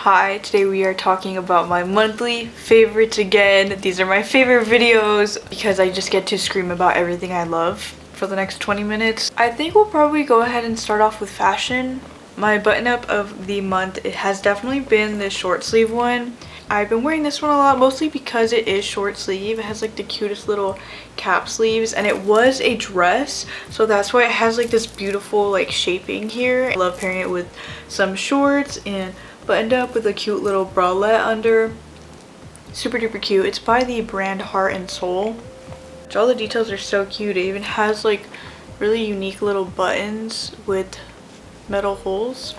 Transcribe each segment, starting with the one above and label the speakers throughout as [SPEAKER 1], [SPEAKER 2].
[SPEAKER 1] Hi, today we are talking about my monthly favorites again. These are my favorite videos because I just get to scream about everything I love for the next 20 minutes. I think we'll probably go ahead and start off with fashion. My button up of the month, it has definitely been this short sleeve one. I've been wearing this one a lot, mostly because it is short sleeve. It has like the cutest little cap sleeves, and it was a dress, so that's why it has like this beautiful like shaping here. I love pairing it with some shorts and buttoned up with a cute little bralette under. Super duper cute. It's by the brand Heart and Soul. All the details are so cute. It even has like really unique little buttons with metal holes.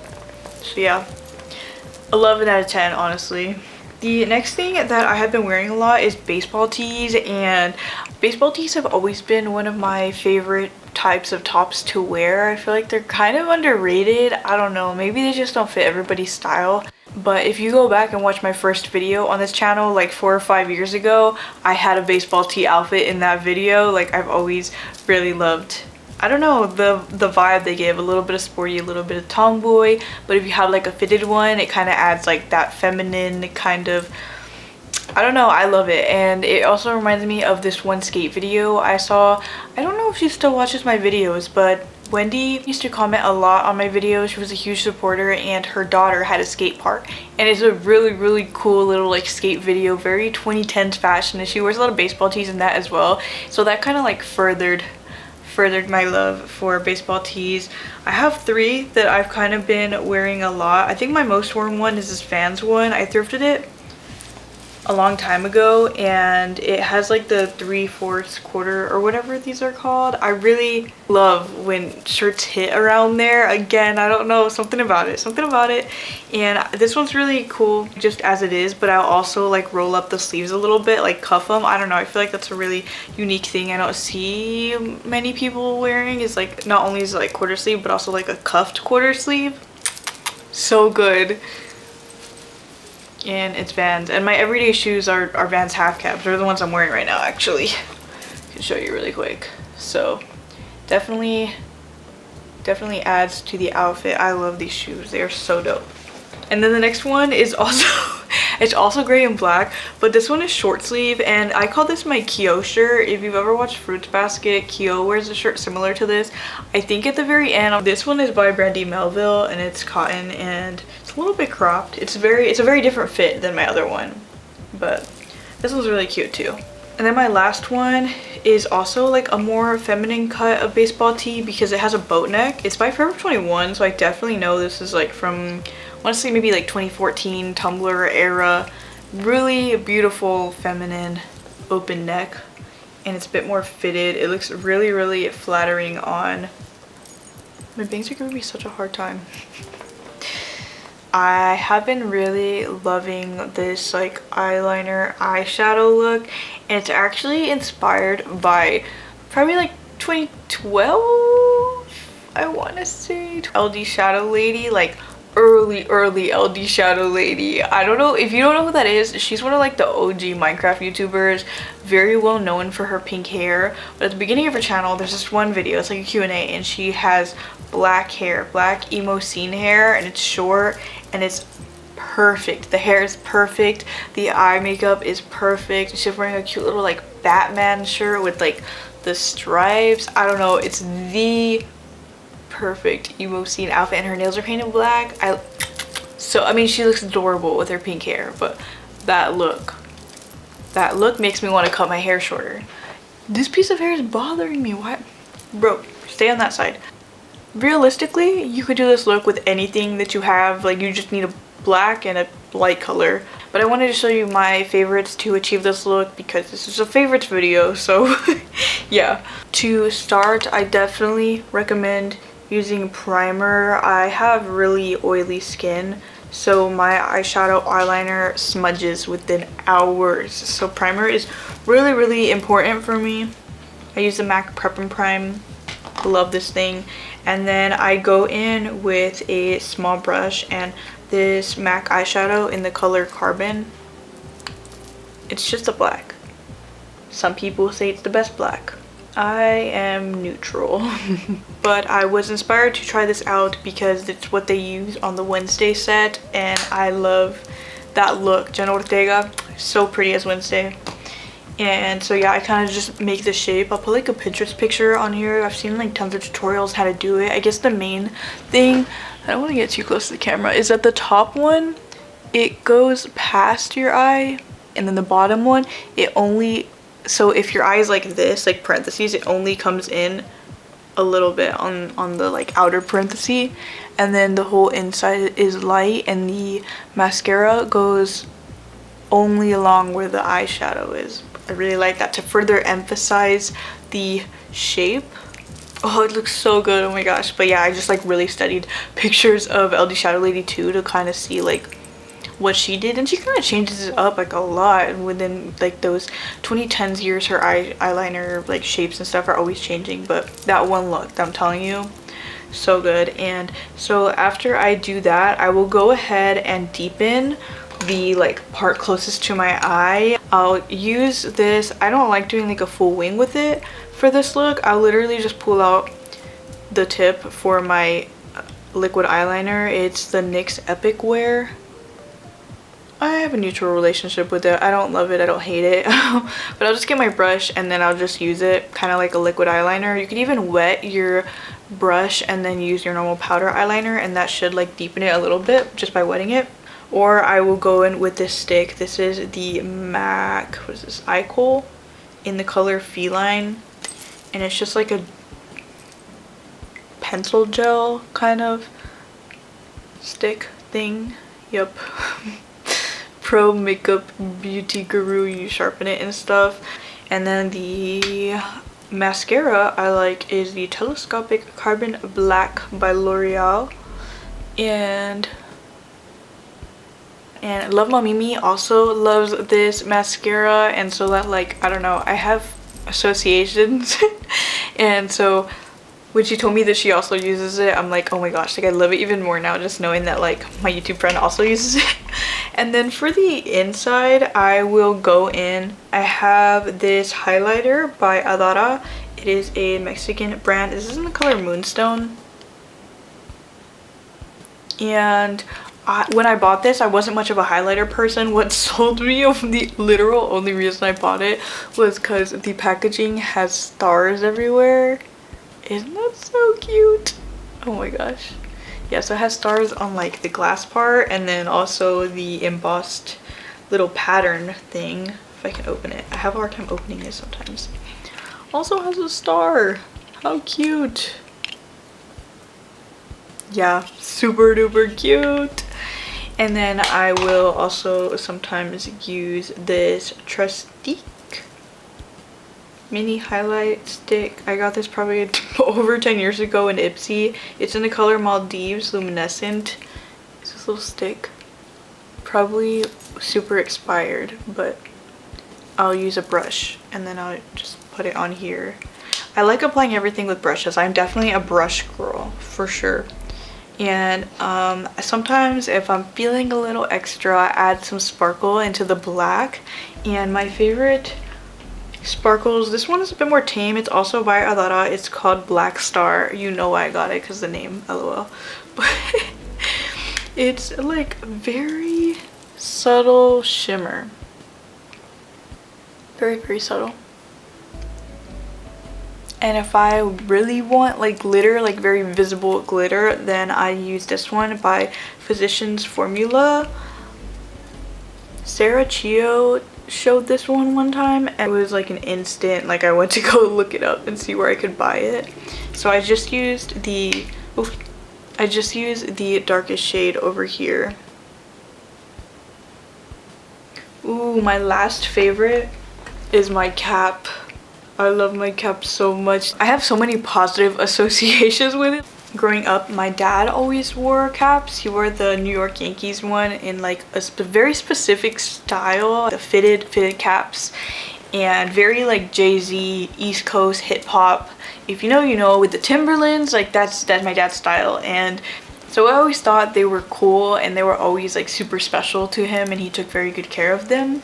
[SPEAKER 1] So yeah, 11 out of 10 honestly. The next thing that I have been wearing a lot is baseball tees, and baseball tees have always been one of my favorite types of tops to wear. I feel like they're kind of underrated. I don't know, maybe they just don't fit everybody's style. But if you go back and watch my first video on this channel like 4 or 5 years ago, I had a baseball tee outfit in that video. Like, I've always really loved, I don't know, the vibe they give. A little bit of sporty, a little bit of tomboy, but if you have like a fitted one, it kind of adds like that feminine kind of, I don't know, I love it. And it also reminds me of this one skate video I saw. I don't know if she still watches my videos, but Wendy used to comment a lot on my videos. She was a huge supporter, and her daughter had a skate park, and it's a really cool little like skate video, very 2010s fashion, and she wears a lot of baseball tees in that as well. So that kind of like furthered my love for baseball tees. I have 3 that I've kind of been wearing a lot. I think my most worn one is this Vans one. I thrifted it a long time ago, and it has like the 3/4 quarter or whatever these are called. I really love when shirts hit around there. Again, I don't know, something about it. And this one's really cool just as it is, but I'll also like roll up the sleeves a little bit, like cuff them. I don't know, I feel like that's a really unique thing I don't see many people wearing, is like not only is it like quarter sleeve but also like a cuffed quarter sleeve. So good. And it's Vans, and my everyday shoes are Vans half caps. They're the ones I'm wearing right now, actually. I can show you really quick. So definitely adds to the outfit. I love these shoes, they are so dope. And then the next one is also it's also gray and black, but this one is short sleeve, and I call this my Kyo shirt. If you've ever watched Fruits Basket, Kyo wears a shirt similar to this. I think at the very end, this one is by Brandy Melville, and it's cotton, and it's a little bit cropped. It's a very different fit than my other one, but this one's really cute too. And then my last one is also like a more feminine cut of baseball tee because it has a boat neck. It's by Forever 21, so I definitely know this is like from, I want to say maybe like 2014 Tumblr era. Really beautiful feminine open neck, and it's a bit more fitted. It looks really flattering on. My bangs are giving me such a hard time. I have been really loving this like eyeliner eyeshadow look, and it's actually inspired by probably like 2012, I want to say, ldshadowlady, like early ldshadowlady. I don't know if you don't know who that is. She's one of like the OG Minecraft YouTubers, very well known for her pink hair. But at the beginning of her channel, there's this one video, it's like a Q&A, and she has black hair, black emo scene hair, and it's short and it's perfect. The hair is perfect, the eye makeup is perfect. She's wearing a cute little like Batman shirt with like the stripes. I don't know, it's the perfect emo scene outfit, and her nails are painted black. I mean, she looks adorable with her pink hair, but that look makes me want to cut my hair shorter. This piece of hair is bothering me. Why? Bro, stay on that side. Realistically, you could do this look with anything that you have. Like, you just need a black and a light color. But I wanted to show you my favorites to achieve this look because this is a favorites video, so yeah. To start, I definitely recommend using primer. I have really oily skin, so my eyeshadow eyeliner smudges within hours. So primer is really important for me. I use the MAC Prep and Prime. Love this thing. And then I go in with a small brush and this MAC eyeshadow in the color Carbon. It's just a black. Some people say it's the best black. I am neutral. But I was inspired to try this out because it's what they use on the Wednesday set, and I love that look. Jenna Ortega, so pretty as Wednesday. And so yeah, I kind of just make the shape. I'll put like a Pinterest picture on here. I've seen like tons of tutorials how to do it. I guess the main thing, I don't want to get too close to the camera, is that the top one, it goes past your eye, and then the bottom one, it only, so if your eye is like this, like parentheses, it only comes in a little bit on the like outer parenthesis, and then the whole inside is light, and the mascara goes only along where the eyeshadow is. I really like that to further emphasize the shape. Oh, it looks so good. Oh my gosh. But yeah, I just like really studied pictures of ldshadowlady too to kind of see like what she did, and she kind of changes it up like a lot within like those 2010s years. Her eyeliner like shapes and stuff are always changing, but that one look, I'm telling you, so good. And so after I do that, I will go ahead and deepen the like part closest to my eye. I'll use this. I don't like doing like a full wing with it for this look. I'll literally just pull out the tip for my liquid eyeliner. It's the NYX Epic Wear. I have a neutral relationship with it. I don't love it, I don't hate it. But I'll just get my brush and then I'll just use it kind of like a liquid eyeliner. You could even wet your brush and then use your normal powder eyeliner, and that should like deepen it a little bit just by wetting it. Or I will go in with this stick. This is the MAC, what is this, iCoal, in the color Feline, and it's just like a pencil gel kind of stick thing. Yep. Pro makeup beauty guru, you sharpen it and stuff. And then the mascara I like is the Telescopic Carbon Black by L'Oreal, and Love My Mimi also loves this mascara, and so that like, I don't know, I have associations. And so when she told me that she also uses it, I'm like, oh my gosh, like I love it even more now just knowing that like my YouTube friend also uses it. And then for the inside, I will go in, I have this highlighter by Adara. It is a Mexican brand. This is in the color Moonstone. And when I bought this, I wasn't much of a highlighter person. What sold me, of the literal only reason I bought it, was because the packaging has stars everywhere. Isn't that so cute? Oh my gosh. Yeah, so it has stars on like the glass part, and then also the embossed little pattern thing. If I can open it. I have a hard time opening it sometimes. Also has a star. How cute. Yeah, super duper cute. And then I will also sometimes use this trestique mini highlight stick. I got this probably over 10 years ago in Ipsy. It's in the color Maldives Luminescent. It's this little stick. Probably super expired, but I'll use a brush and then I'll just put it on here. I like applying everything with brushes. I'm definitely a brush girl for sure. And sometimes if I'm feeling a little extra, I add some sparkle into the black. And my favorite sparkles, this one is a bit more tame. It's also by Adara. It's called Black Star. You know why I got it, because the name, lol. But it's like very subtle shimmer. Very, very subtle. And if I really want like glitter, like very visible glitter, then I use this one by Physicians Formula. Sarah Chio showed this one time, and it was like an instant, like I went to go look it up and see where I could buy it. So I just used the darkest shade over here. Ooh, my last favorite is my cap. I love my cap so much. I have so many positive associations with it. Growing up, my dad always wore caps. He wore the New York Yankees one in like a very specific style, the fitted caps, and very like Jay-Z, East Coast hip hop. If you know, you know, with the Timberlands, like that's my dad's style. And so I always thought they were cool, and they were always like super special to him, and he took very good care of them.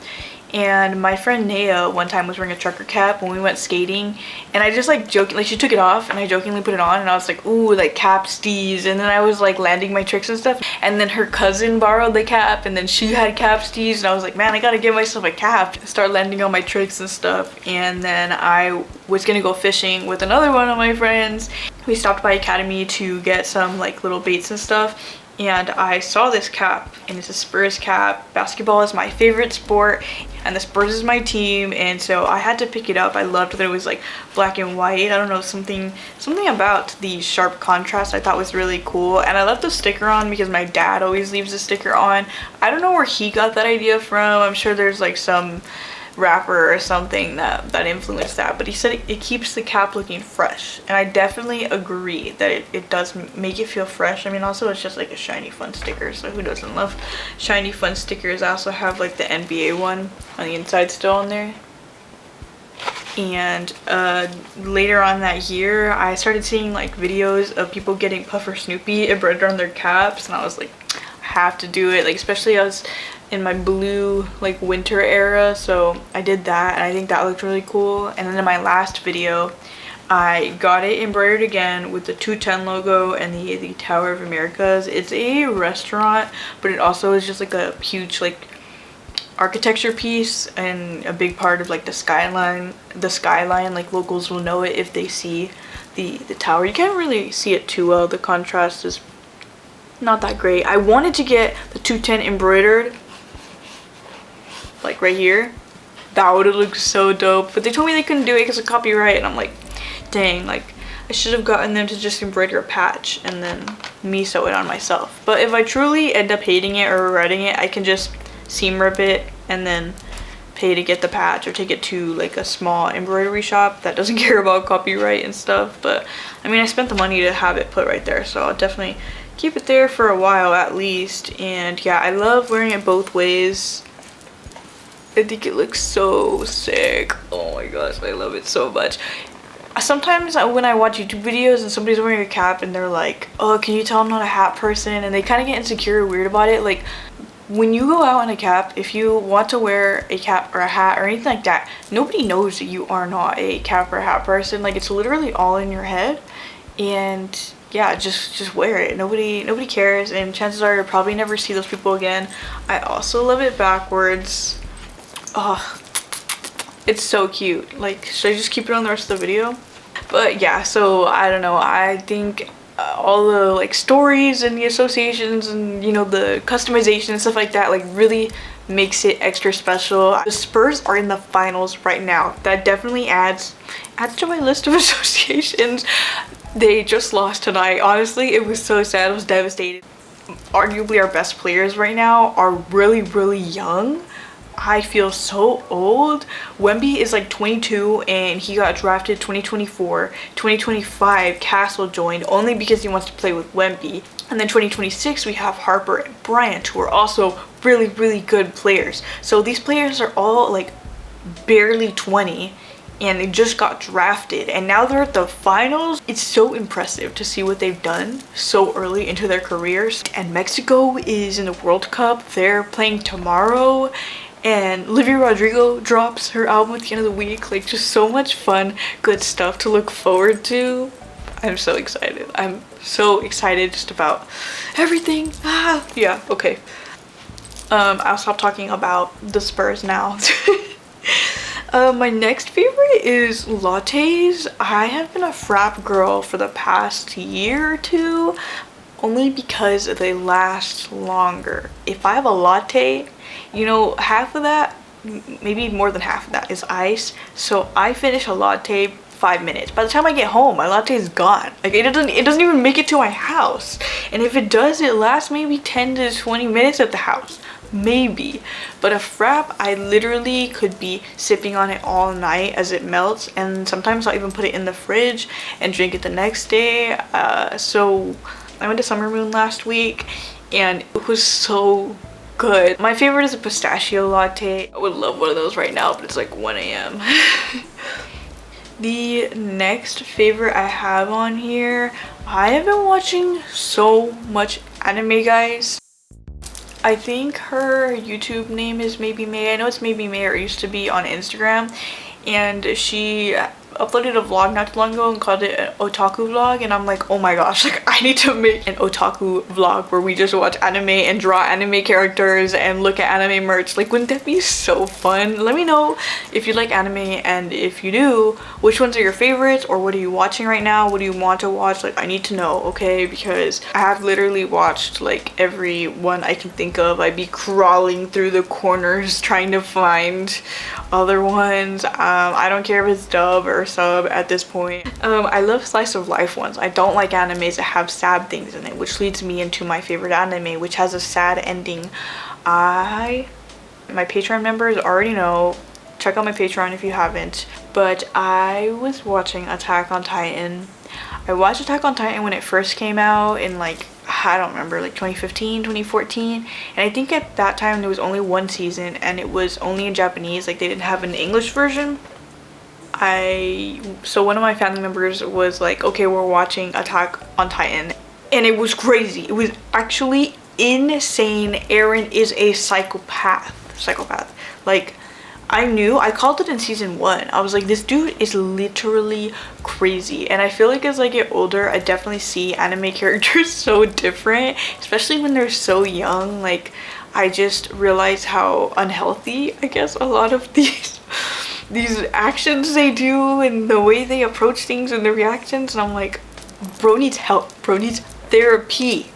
[SPEAKER 1] And my friend Naya one time was wearing a trucker cap when we went skating, and I just like joking, like she took it off and I jokingly put it on and I was like, ooh, like capsties. And then I was like landing my tricks and stuff, and then her cousin borrowed the cap and then she had capsties, and I was like, man, I gotta get myself a cap, start landing on my tricks and stuff. And then I was gonna go fishing with another one of my friends. We stopped by Academy to get some like little baits and stuff, and I saw this cap, and it's a Spurs cap. Basketball is my favorite sport, and the Spurs is my team, and so I had to pick it up. I loved that it was like black and white. I don't know, something about the sharp contrast I thought was really cool. And I left the sticker on because my dad always leaves the sticker on. I don't know where he got that idea from. I'm sure there's like some rapper or something that influenced that, but he said it keeps the cap looking fresh, and I definitely agree that it does make it feel fresh. I mean, also it's just like a shiny fun sticker, so who doesn't love shiny fun stickers? I also have like the NBA one on the inside still on there. And later on that year I started seeing like videos of people getting Puffer Snoopy embroidered on their caps, and I was like, I have to do it, like especially I was in my blue like winter era, so I did that and I think that looked really cool. And then in my last video I got it embroidered again with the 210 logo and the Tower of Americas. It's a restaurant, but it also is just like a huge like architecture piece and a big part of like the skyline. Like locals will know it if they see the tower. You can't really see it too well, the contrast is not that great. I wanted to get the 210 embroidered like right here. That would have looked so dope, but they told me they couldn't do it because of copyright, and I'm like, dang, like I should have gotten them to just embroider a patch and then me sew it on myself. But if I truly end up hating it or regretting it, I can just seam rip it and then pay to get the patch, or take it to like a small embroidery shop that doesn't care about copyright and stuff. But I mean, I spent the money to have it put right there, so I'll definitely keep it there for a while at least. And yeah, I love wearing it both ways. I think it looks so sick. Oh my gosh, I love it so much. Sometimes when I watch YouTube videos and somebody's wearing a cap and they're like, oh, can you tell I'm not a hat person? And they kind of get insecure or weird about it. Like, when you go out in a cap, if you want to wear a cap or a hat or anything like that, nobody knows that you are not a cap or a hat person. Like, it's literally all in your head. And yeah, just wear it. Nobody cares, and chances are you'll probably never see those people again. I also love it backwards. Oh, it's so cute. Like, should I just keep it on the rest of the video? But yeah, so I don't know, I think all the like stories and the associations and, you know, the customization and stuff like that like really makes it extra special. The Spurs are in the finals right now. That definitely adds to my list of associations. They just lost tonight. Honestly, it was so sad. I was devastated. Arguably our best players right now are really young. I feel so old. Wemby is like 22 and he got drafted 2024. 2025 Castle joined only because he wants to play with Wemby. And then 2026 we have Harper and Bryant, who are also really good players. So these players are all like barely 20 and they just got drafted, and now they're at the finals. It's so impressive to see what they've done so early into their careers. And Mexico is in the World Cup. They're playing tomorrow, and Olivia Rodrigo drops her album at the end of the week. Like, just so much fun, good stuff to look forward to. I'm so excited. I'm so excited just about everything. Yeah, okay. I'll stop talking about the Spurs now. My next favorite is lattes. I have been a frap girl for the past year or two, only because they last longer. If I have a latte, you know, half of that, maybe more than half of that, is ice. So I finish a latte 5 minutes. By the time I get home, my latte is gone. Like, it doesn't even make it to my house. And if it does, it lasts maybe 10 to 20 minutes at the house. Maybe. But a frap, I literally could be sipping on it all night as it melts, and sometimes I'll even put it in the fridge and drink it the next day. So I went to Summer Moon last week and it was so good. My favorite is a pistachio latte. I would love one of those right now, but it's like 1 a.m. The next favorite I have on here, I have been watching so much anime, guys. I think her YouTube name is Maybe May. I know it's Maybe May, or it used to be on Instagram, and she uploaded a vlog not too long ago and called it an otaku vlog, and I'm like, oh my gosh, like I need to make an otaku vlog where we just watch anime and draw anime characters and look at anime merch. Like, wouldn't that be so fun? Let me know if you like anime, and if you do, which ones are your favorites, or what are you watching right now? What do you want to watch? Like, I need to know, okay? Because I have literally watched like every one I can think of. I'd be crawling through the corners trying to find other ones. I don't care if it's dub or sub at this point. I love slice of life ones. I don't like animes that have sad things in it, which leads me into my favorite anime, which has a sad ending. My Patreon members already know. Check out my Patreon if you haven't. But I was watching Attack on Titan. I watched Attack on Titan when it first came out in like, I don't remember, like 2015, 2014, and I think at that time there was only one season and it was only in Japanese. Like, they didn't have an English version. So one of my family members was like, okay, we're watching Attack on Titan, and it was crazy. It was actually insane. Eren is a psychopath. Like, I called it in season 1. I was like, this dude is literally crazy. And I feel like as I get older, I definitely see anime characters so different, especially when they're so young. Like, I just realize how unhealthy, I guess, a lot of these actions they do and the way they approach things and the reactions. And I'm like, bro needs help. Bro needs therapy.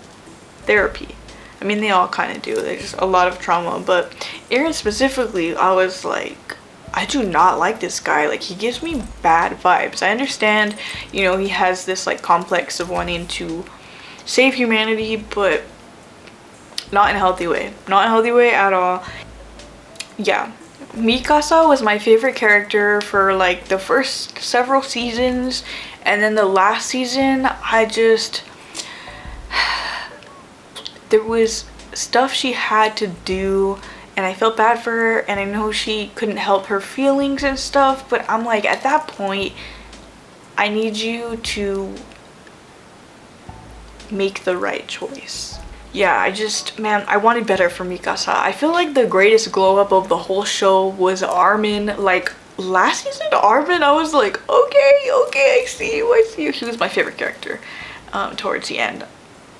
[SPEAKER 1] I mean, they all kind of do. There's just a lot of trauma, but Eren specifically, I was like, I do not like this guy. Like, he gives me bad vibes. I understand, you know, he has this like complex of wanting to save humanity, but not in a healthy way. Not in a healthy way at all. Yeah. Mikasa was my favorite character for like the first several seasons, and then the last season, there was stuff she had to do and I felt bad for her, and I know she couldn't help her feelings and stuff, but I'm like, at that point, I need you to make the right choice. Yeah, man, I wanted better for Mikasa. I feel like the greatest glow up of the whole show was Armin. Like, last season, Armin, I was like, okay, I see you. He was my favorite character towards the end.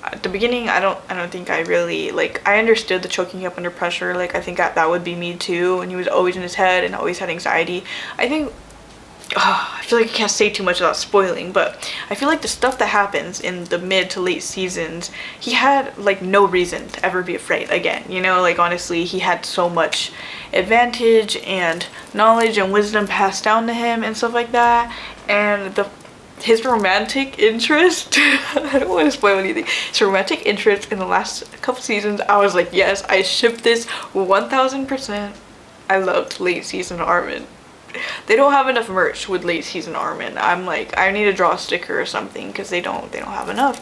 [SPEAKER 1] At the beginning, I don't think I really, like, I understood the choking up under pressure. Like, I think that would be me too, and he was always in his head and always had anxiety. I think, I feel like I can't say too much without spoiling, but I feel like the stuff that happens in the mid to late seasons, he had like no reason to ever be afraid again, you know? Like, honestly, he had so much advantage and knowledge and wisdom passed down to him and stuff like that, and his romantic interest, I don't want to spoil anything, his romantic interest in the last couple seasons, I was like, yes, I ship this 1000%. I loved late season Armin. They don't have enough merch with late season Armin. I'm like, I need to draw a sticker or something because they don't have enough.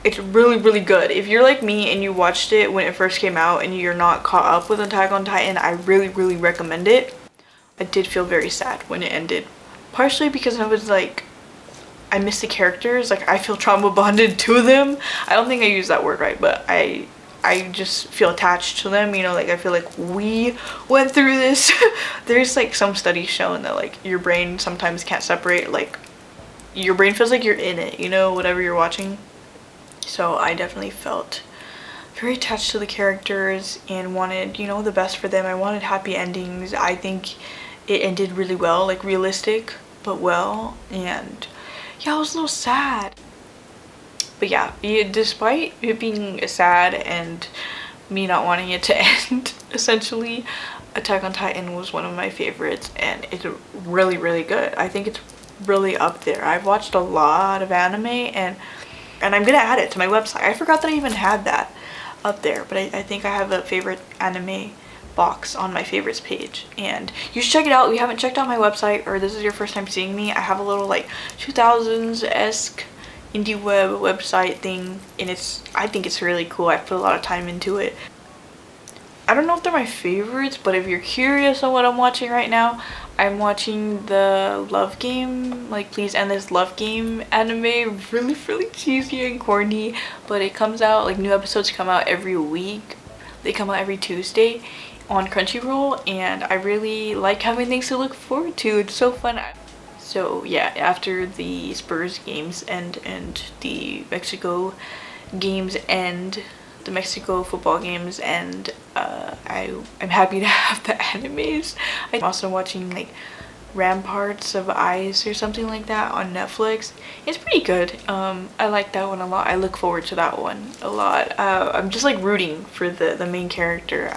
[SPEAKER 1] It's really good. If you're like me and you watched it when it first came out and you're not caught up with Attack on Titan, I really recommend it. I did feel very sad when it ended. Partially because I was like, I miss the characters. Like, I feel trauma bonded to them. I don't think I used that word right, but I just feel attached to them, you know? Like, I feel like we went through this. There's like some studies showing that like your brain sometimes can't separate, like your brain feels like you're in it, you know, whatever you're watching. So I definitely felt very attached to the characters and wanted, you know, the best for them. I wanted happy endings. I think it ended really well, like realistic but well, and yeah, I was a little sad. But yeah, despite it being sad and me not wanting it to end, essentially, Attack on Titan was one of my favorites, and it's really good. I think it's really up there. I've watched a lot of anime, and I'm gonna add it to my website. I forgot that I even had that up there, but I think I have a favorite anime box on my favorites page, and you should check it out. If you haven't checked out my website, or this is your first time seeing me, I have a little like 2000s-esque indie website thing, and I think it's really cool. I put a lot of time into it. I don't know if they're my favorites, but if you're curious on what I'm watching right now, I'm watching the Love Game, like Please End This Love Game anime. Really cheesy and corny, but it comes out, like new episodes come out every week. They come out every Tuesday on Crunchyroll, and I really like having things to look forward to. It's so fun. So yeah, after the Spurs games end and the Mexico games end, the Mexico football games, and I'm happy to have the animes. I'm also watching like Ramparts of Ice or something like that on Netflix. It's pretty good. I like that one a lot. I look forward to that one a lot. I'm just like rooting for the main character.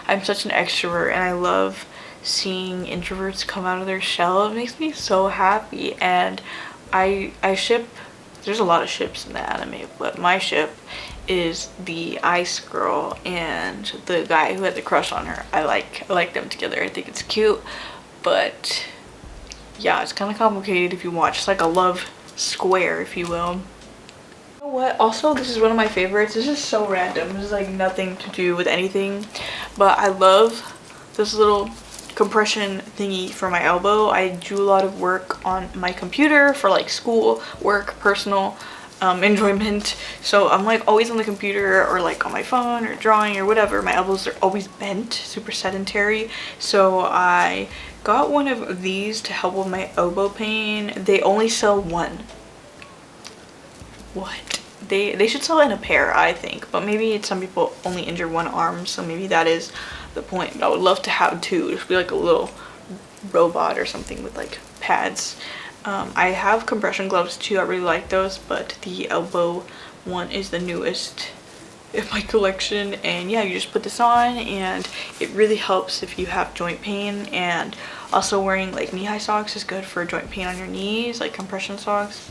[SPEAKER 1] I'm such an extrovert, and I love seeing introverts come out of their shell. It makes me so happy, and I ship, there's a lot of ships in the anime, but my ship is the ice girl and the guy who had the crush on her. I like them together. I think it's cute, but yeah, it's kind of complicated if you watch. It's like a love square, if you will. You know what, also this is one of my favorites. This is so random. This is like nothing to do with anything, but I love this little compression thingy for my elbow. I do a lot of work on my computer for like school, work, personal enjoyment, so I'm like always on the computer or like on my phone or drawing or whatever. My elbows are always bent, super sedentary, so I got one of these to help with my elbow pain. They only sell one. What? They should sell it in a pair, I think, but maybe some people only injure one arm, so maybe that is the point. But I would love to have two, just be like a little robot or something with like pads. I have compression gloves too. I really like those, but the elbow one is the newest in my collection. And yeah, you just put this on, and it really helps if you have joint pain. And also wearing like knee-high socks is good for joint pain on your knees, like compression socks.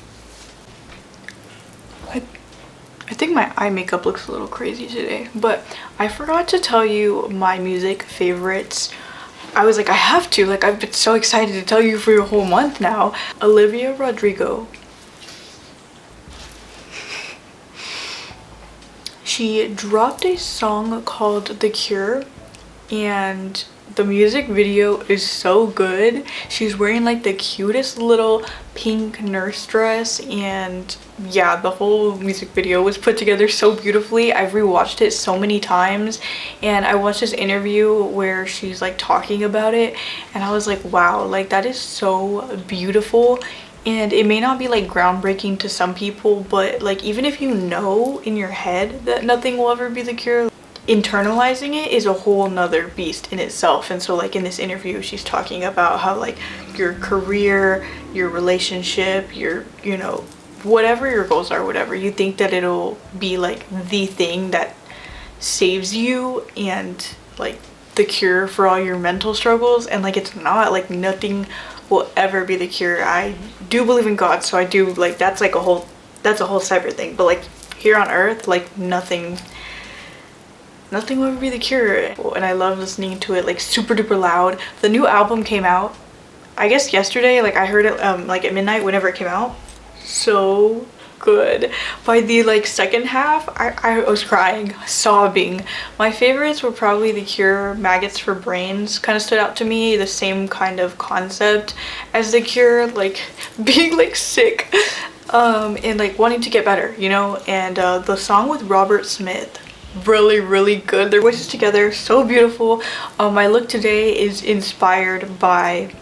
[SPEAKER 1] I think my eye makeup looks a little crazy today, but I forgot to tell you my music favorites. I was like, I have to, like I've been so excited to tell you for a whole month now. Olivia Rodrigo. She dropped a song called The Cure, and the music video is so good. She's wearing like the cutest little pink nurse dress, and yeah, the whole music video was put together so beautifully. I've rewatched it so many times, and I watched this interview where she's like talking about it, and I was like, wow, like that is so beautiful. And it may not be like groundbreaking to some people, but like even if you know in your head that nothing will ever be the cure, internalizing it is a whole nother beast in itself. And so like in this interview, she's talking about how like your career, your relationship, your, you know, whatever your goals are, whatever you think that it'll be like the thing that saves you and like the cure for all your mental struggles. And like it's not, like nothing will ever be the cure. I do believe in God, so I do like, that's like a whole separate thing, but like here on earth, like nothing will ever be the cure. And I love listening to it like super duper loud. The new album came out, I guess yesterday, like I heard it like at midnight whenever it came out. So good. By the like second half, I was crying, sobbing. My favorites were probably The Cure, Maggots for Brains kind of stood out to me. The same kind of concept as The Cure, like being like sick and like wanting to get better, you know. And the song with Robert Smith, really good. Their voices together, so beautiful. My look today is inspired by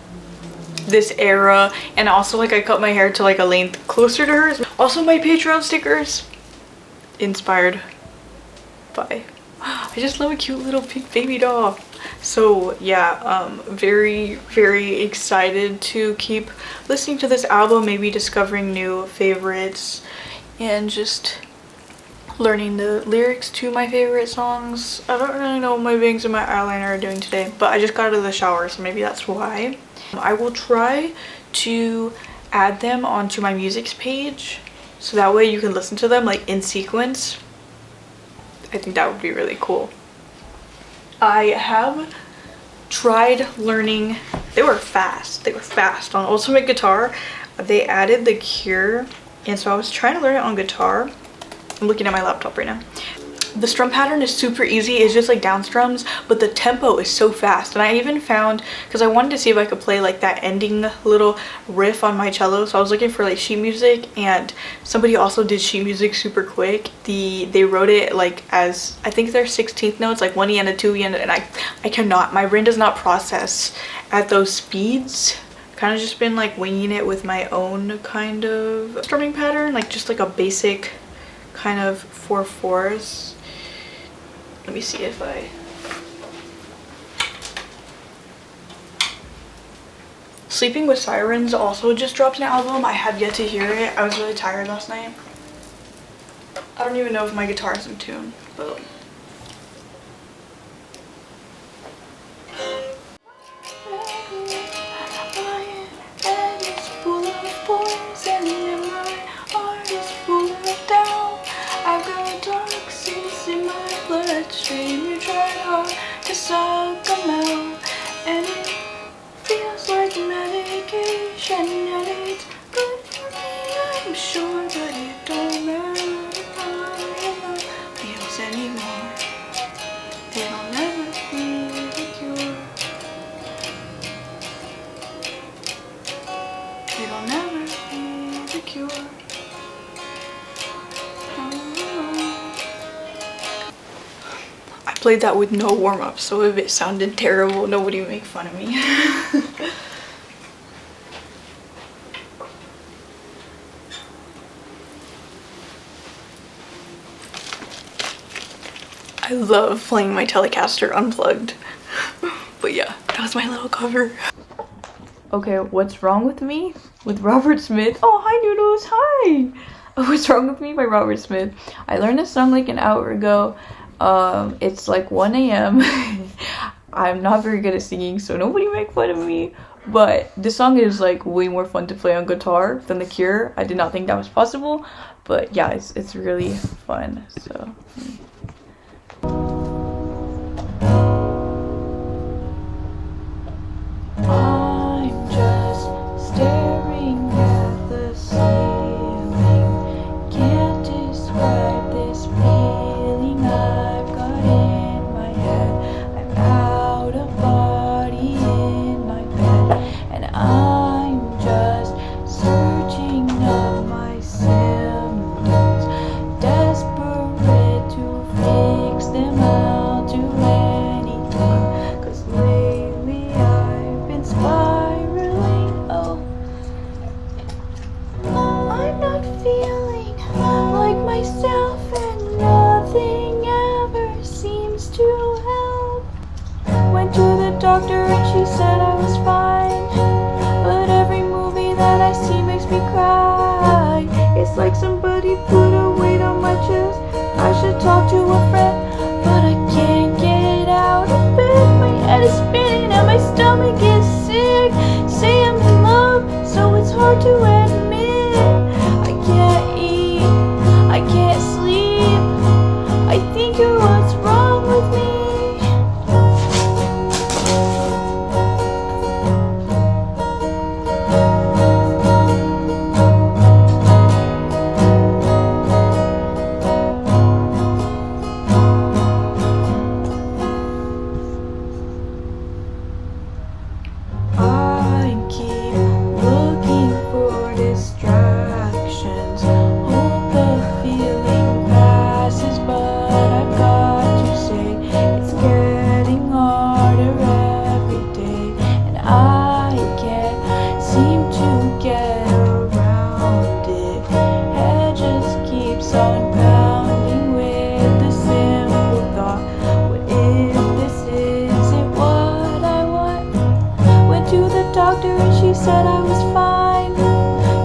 [SPEAKER 1] this era, and also like I cut my hair to like a length closer to hers. Also my Patreon stickers inspired by, I just love a cute little pink baby doll. So yeah, very excited to keep listening to this album, maybe discovering new favorites and just learning the lyrics to my favorite songs. I don't really know what my bangs and my eyeliner are doing today, but I just got out of the shower, so maybe that's why. I will try to add them onto my musics page, so that way you can listen to them like in sequence. I think that would be really cool. I have tried learning, they were fast on Ultimate Guitar. They added The Cure, and so I was trying to learn it on guitar. I'm looking at my laptop right now. the strum pattern is super easy. It's just like down strums, but the tempo is so fast. And I even found, because I wanted to see if I could play like that ending little riff on my cello, so I was looking for like sheet music, and somebody also did sheet music super quick. They wrote it like as, I think they're 16th notes, like 1E and a 2E, and I cannot, my brain does not process at those speeds. Kind of just been like winging it with my own kind of strumming pattern, like just like a basic kind of 4/4s. Let me see if I... Sleeping with Sirens also just dropped an album. I have yet to hear it. I was really tired last night. I don't even know if my guitar is in tune, but... Bloodstream, you try hard to suck them out, and it feels like medication, and it's good for me, I'm sure, but it don't matter how I love feels anymore. It'll never be the cure. It'll never be the cure. Played that with no warm-up, so if it sounded terrible, nobody make fun of me. I love playing my Telecaster unplugged. But yeah, that was my little cover. Okay, what's wrong with me? With Robert Smith. Oh, hi Noodles, hi! What's Wrong With Me by Robert Smith. I learned this song like an hour ago. It's like 1 a.m. I'm not very good at singing, so nobody make fun of me, but this song is like way more fun to play on guitar than The Cure. I did not think that was possible, but yeah, it's really fun. So I'm just staring at the ceiling, can't describe this feeling I've got in my head. I'm out of body in my bed, and I'm just searching up my symptoms, desperate to fix them. I'll do anything, 'cause lately I've been spiraling. Oh, I'm not feeling like myself, and nothing ever seems to help. Went to the doctor and she said I was fine, but every movie that I see makes me cry. It's like somebody put a weight on my chest. I should talk to a friend, but I can't get out of bed. My head is spinning and my stomach is sick. Say I'm in love, so it's hard to admit. I can't eat, I can't sleep. I think you're what's wrong with me. I keep looking for distractions, hope the feeling passes, but I've got to say it's getting harder every day, and I can't seem to get around it. Head just keeps on pounding with the simple thought, what if this isn't what I want? Went to the doctor and she said I was fine.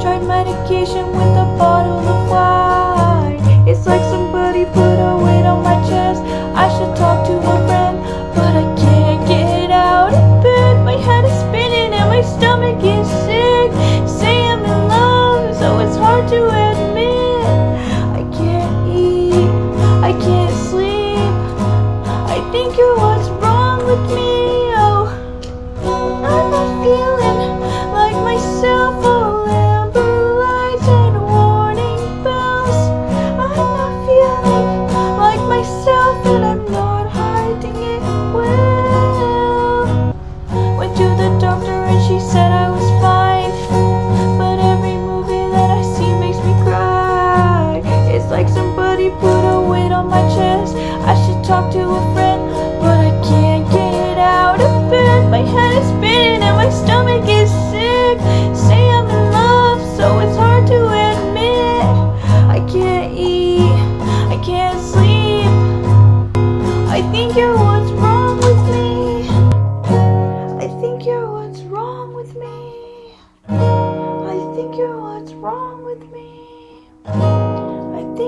[SPEAKER 1] Tried medication with a bottle of wine. It's like somebody put a weight on my chest. I should talk to a friend, but I can't get out of bed. My head is spinning and my stomach is sick. Say I'm in love, so it's hard to admit. I can't eat, I can't sleep. I think you're what's wrong with me. Oh, I'm not feeling like my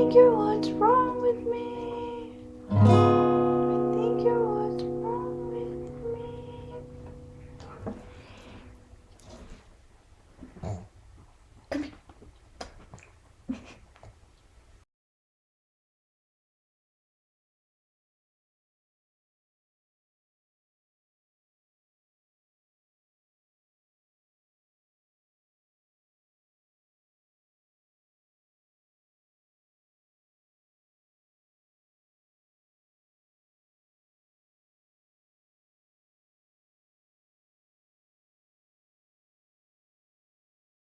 [SPEAKER 1] figure what's wrong with me.